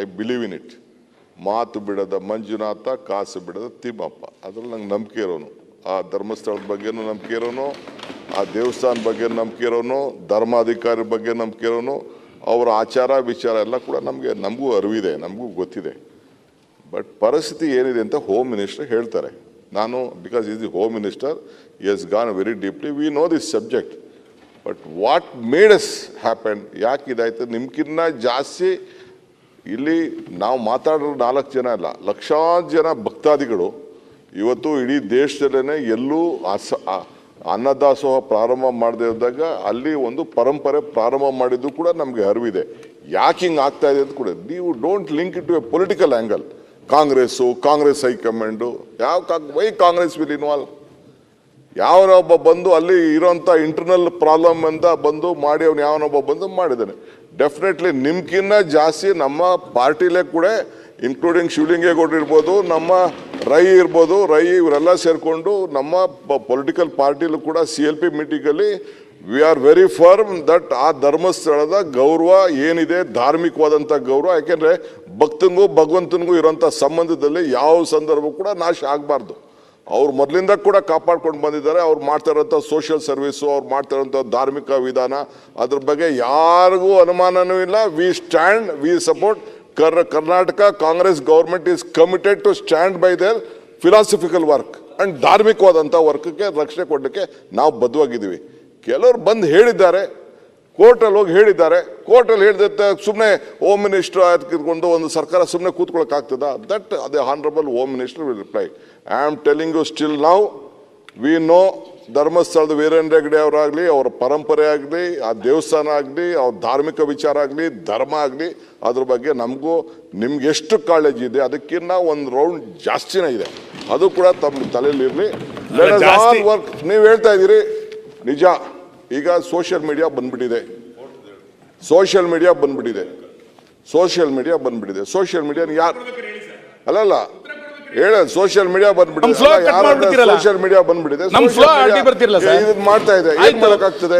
I believe in it. ಮಾತು ಬಿಡದ ಮಂಜುನಾಥ, ಕಾಸು ಬಿಡದ ತಿಮ್ಮಪ್ಪ. ಅದ್ರಲ್ಲಿ ನಂಗೆ ನಂಬಿಕೆ ಇರೋನು. ಆ ಧರ್ಮಸ್ಥಳದ ಬಗ್ಗೆನೂ ನಂಬಿಕೆ ಇರೋನು, ಆ ದೇವಸ್ಥಾನ ಬಗ್ಗೆ ನಂಬಿಕೆ ಇರೋನು, ಧರ್ಮಾಧಿಕಾರಿ ಬಗ್ಗೆ ನಂಬಿಕೆ ಇರೋನು. ಅವರ ಆಚಾರ ವಿಚಾರ ಎಲ್ಲ ಕೂಡ ನಮಗೂ ಅರಿವಿದೆ, ನಮಗೂ ಗೊತ್ತಿದೆ. ಬಟ್ ಪರಿಸ್ಥಿತಿ ಏನಿದೆ ಅಂತ ಹೋಮ್ ಮಿನಿಸ್ಟರ್ ಹೇಳ್ತಾರೆ. ನಾನು because is the home minister, he has gone very deeply, we know this subject. But what made us happen, ಯಾಕೆ ಇದಾಯ್ತು? ನಿಮ್ಗಿನ್ನ ಜಾಸ್ತಿ ಇಲ್ಲಿ ನಾವು ಮಾತಾಡೋ 4 ಜನ ಅಲ್ಲ, ಲಕ್ಷಾಂತರ ಜನ ಭಕ್ತಾದಿಗಳು ಇವತ್ತು ಇಡೀ ದೇಶದಲ್ಲೇ ಎಲ್ಲೂ ಅನ್ನದಾಸೋಹ ಪ್ರಾರಂಭ ಮಾಡದೇ ಇದ್ದಾಗ ಅಲ್ಲಿ ಒಂದು ಪರಂಪರೆ ಪ್ರಾರಂಭ ಮಾಡಿದ್ದು ಕೂಡ ನಮಗೆ ಅರಿವಿದೆ. ಯಾಕೆ ಹಿಂಗೆ ಆಗ್ತಾ ಇದೆ ಅಂತ ಕೂಡ ನೀವು don't link it to a political angle. Congress high command why Congress will involve? ಯಾವನೊಬ್ಬ ಬಂದು ಅಲ್ಲಿ ಇರೋಂಥ ಇಂಟರ್ನಲ್ ಪ್ರಾಬ್ಲಮ್ ಅಂತ ಬಂದು ಮಾಡಿ ಅವನು ಯಾವನೊಬ್ಬ ಬಂದು ಮಾಡಿದ್ದಾನೆ. ಡೆಫಿನೆಟ್ಲಿ ನಿಮ್ಗಿನ್ನ ಜಾಸ್ತಿ ನಮ್ಮ ಪಾರ್ಟಿಲೇ ಕೂಡ ಇನ್ಕ್ಲೂಡಿಂಗ್ ಶಿವಲಿಂಗೇಗೌಡರು ಇರ್ಬೋದು, ನಮ್ಮ ರೈ ಇರ್ಬೋದು, ಇವರೆಲ್ಲ ಸೇರಿಕೊಂಡು ನಮ್ಮ ಪೊಲಿಟಿಕಲ್ ಪಾರ್ಟಿಲೂ ಕೂಡ CLP ಮೀಟಿಂಗಲ್ಲಿ we are very firm that ಆ ಧರ್ಮಸ್ಥಳದ ಗೌರವ ಏನಿದೆ, ಧಾರ್ಮಿಕವಾದಂಥ ಗೌರವ, ಯಾಕೆಂದರೆ ಭಕ್ತನಿಗೂ ಭಗವಂತನಿಗೂ ಇರೋಂಥ ಸಂಬಂಧದಲ್ಲಿ ಯಾವ ಸಂದರ್ಭ ಕೂಡ ನಾಶ ಆಗಬಾರ್ದು. ಅವ್ರು ಮೊದಲಿಂದ ಕೂಡ ಕಾಪಾಡ್ಕೊಂಡು ಬಂದಿದ್ದಾರೆ. ಅವ್ರು ಮಾಡ್ತಾ ಇರೋಂಥ ಸೋಷಿಯಲ್ ಸರ್ವಿಸು, ಅವ್ರು ಮಾಡ್ತಾ ಇರೋಂಥ ಧಾರ್ಮಿಕ ವಿಧಾನ, ಅದ್ರ ಬಗ್ಗೆ ಯಾರಿಗೂ ಅನುಮಾನನೂ ಇಲ್ಲ. We stand, we support. Karnataka Congress government is committed to stand by their philosophical work and ಧಾರ್ಮಿಕವಾದಂಥ ವರ್ಕಕ್ಕೆ ರಕ್ಷಣೆ ಕೊಡಲಿಕ್ಕೆ ನಾವು ಬದ್ಧವಾಗಿದ್ದೀವಿ. ಕೆಲವರು ಬಂದು ಹೇಳಿದ್ದಾರೆ, ಕೋರ್ಟಲ್ಲಿ ಹೋಗಿ ಹೇಳಿದ್ದಾರೆ. ಕೋರ್ಟಲ್ಲಿ ಹೇಳಿದ ಸುಮ್ಮನೆ ಹೋಮ್ ಮಿನಿಸ್ಟರ್ ಇಟ್ಕೊಂಡು ಒಂದು ಸರ್ಕಾರ ಸುಮ್ಮನೆ ಕೂತ್ಕೊಳ್ಳೋಕ್ಕಾಗ್ತದ? ದಟ್ ಅದೇ honourable home minister will reply. I am telling you still now we know ಧರ್ಮಸ್ಥಳದ ವೀರೇಂದ್ರ ಹೆಗ್ಗಡೆ ಅವರಾಗಲಿ, ಅವರ ಪರಂಪರೆ ಆಗಲಿ, ಆ ದೇವಸ್ಥಾನ ಆಗಲಿ, ಅವ್ರ ಧಾರ್ಮಿಕ ವಿಚಾರ ಆಗಲಿ, ಧರ್ಮ ಆಗಲಿ, ಅದ್ರ ಬಗ್ಗೆ ನಮಗೂ ನಿಮ್ಗೆ ಎಷ್ಟು ಕಾಳಜಿ ಇದೆ ಅದಕ್ಕಿಂತ ಒಂದು ರೌಂಡ್ ಜಾಸ್ತಿನೇ ಇದೆ. ಅದು ಕೂಡ ತಮ್ಮ ತಲೆಯಲ್ಲಿರಲಿ. ವರ್ಕ್ ನೀವು ಹೇಳ್ತಾ ಇದ್ದೀರಿ ನಿಜ. ಈಗ ಸೋಷಿಯಲ್ ಮೀಡಿಯಾ ಬಂದ್ಬಿಟ್ಟಿದೆ. ಸೋಷಿಯಲ್ ಮೀಡಿಯಾ ಬಂದ್ಬಿಟ್ಟಿದೆ ಸೋಷಿಯಲ್ ಮೀಡಿಯಾ ಯಾರು ಅಲ್ಲಲ್ಲ ಹೇಳ, ಸೋಷಿಯಲ್ ಮೀಡಿಯಾ ಬಂದ್ಬಿಟ್ಟಿದೆ. ಸೋಷಿಯಲ್ ಮೀಡಿಯಾ ಬಂದ್ಬಿಟ್ಟಿದೆ, ಮಾಡ್ತಾ ಇದೆ. ಏನ್ ಮಾಡಕ್ಕಾಗ್ತದೆ?